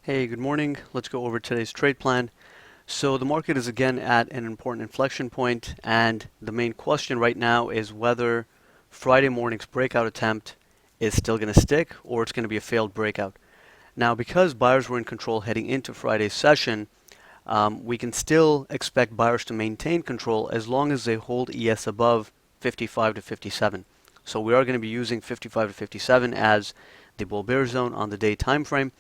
Hey, good morning. Let's go over today's trade plan. So the market is again at an important inflection point, and the main question right now is whether Friday morning's breakout attempt is still going to stick or it's going to be a failed breakout. Now, because buyers were in control heading into Friday's session, we can still expect buyers to maintain control as long as they hold ES above 55 to 57. So we are going to be using 55 to 57 as the bull bear zone on the day time frame.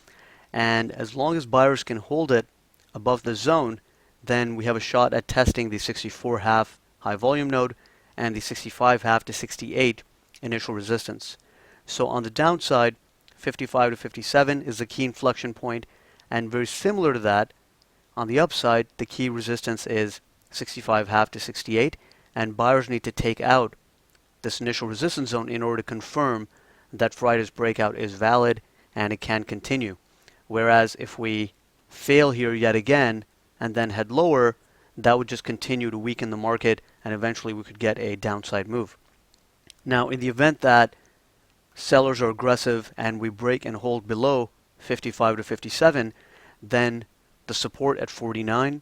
And as long as buyers can hold it above the zone, then we have a shot at testing the 64 half high volume node and the 65 half to 68 initial resistance. So on the downside, 55 to 57 is the key inflection point, and very similar to that, on the upside, the key resistance is 65 half to 68, and buyers need to take out this initial resistance zone in order to confirm that Friday's breakout is valid and it can continue. Whereas if we fail here yet again and then head lower, that would just continue to weaken the market and eventually we could get a downside move. Now, in the event that sellers are aggressive and we break and hold below 55 to 57, then the support at 49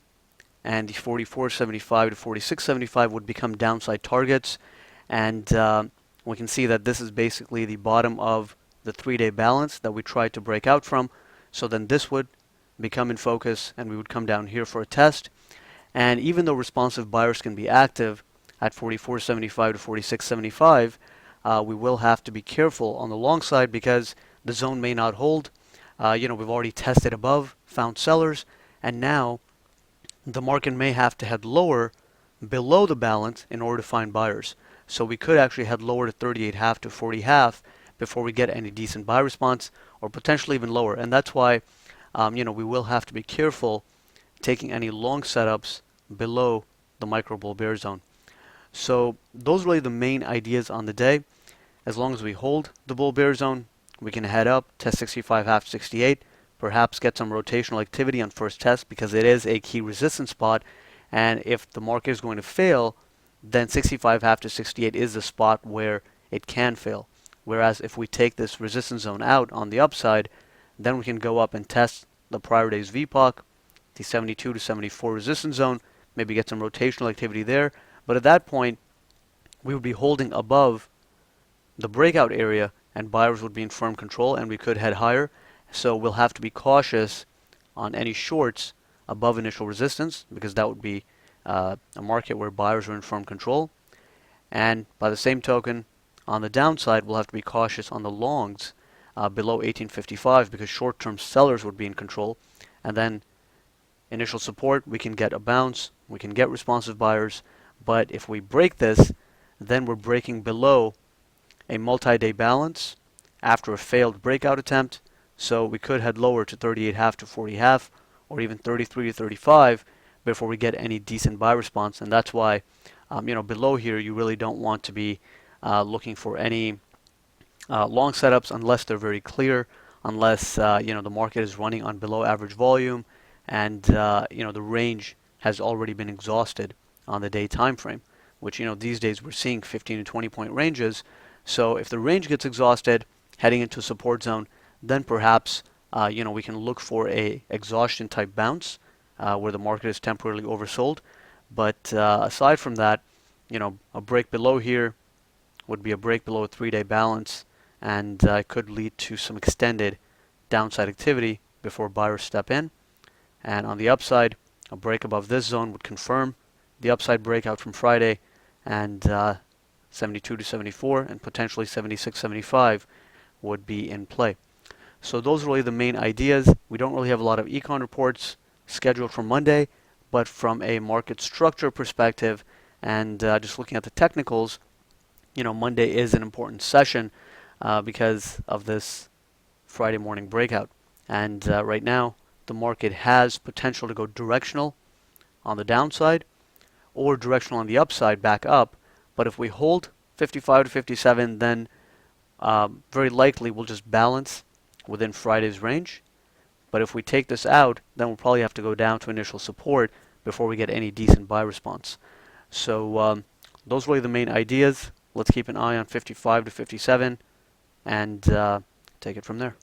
and the 44.75 to 46.75 would become downside targets. And we can see that this is basically the bottom of the 3-day balance that we tried to break out from. So then this would become in focus and we would come down here for a test. And even though responsive buyers can be active at 44.75 to 46.75, we will have to be careful on the long side because the zone may not hold. We've already tested above, found sellers, and now the market may have to head lower below the balance in order to find buyers. So we could actually head lower to 38 half to 40 half before we get any decent buy response, or potentially even lower. And that's why we will have to be careful taking any long setups below the micro bull bear zone. So those are really the main ideas on the day. As long as we hold the bull bear zone, we can head up, test 65 half 68, perhaps get some rotational activity on first test because it is a key resistance spot. And if the market is going to fail, then 65 half to 68 is the spot where it can fail. Whereas if we take this resistance zone out on the upside, then we can go up and test the prior day's VPOC, the 72 to 74 resistance zone, maybe get some rotational activity there. But at that point, we would be holding above the breakout area and buyers would be in firm control and we could head higher. So we'll have to be cautious on any shorts above initial resistance because that would be a market where buyers are in firm control. And by the same token, on the downside, we'll have to be cautious on the longs below 1855 because short-term sellers would be in control. And then initial support, we can get a bounce, we can get responsive buyers. But if we break this, then we're breaking below a multi-day balance after a failed breakout attempt. So we could head lower to 38 half to 40 half or even 33 to 35 before we get any decent buy response. And that's why, below here, you really don't want to be looking for any long setups unless they're very clear, unless the market is running on below average volume and the range has already been exhausted on the day time frame, which these days we're seeing 15 to 20 point ranges. So if the range gets exhausted heading into a support zone, then perhaps we can look for a exhaustion type bounce where the market is temporarily oversold. But aside from that, a break below here would be a break below a 3-day balance, and it could lead to some extended downside activity before buyers step in. And on the upside, a break above this zone would confirm the upside breakout from Friday, and 72 to 74 and potentially 76, 75 would be in play. So those are really the main ideas. We don't really have a lot of econ reports scheduled for Monday, but from a market structure perspective and just looking at the technicals, Monday is an important session because of this Friday morning breakout. And right now, the market has potential to go directional on the downside or directional on the upside back up. But if we hold 55 to 57, then very likely we'll just balance within Friday's range. But if we take this out, then we'll probably have to go down to initial support before we get any decent buy response. So those are really the main ideas. Let's keep an eye on 55 to 57 and take it from there.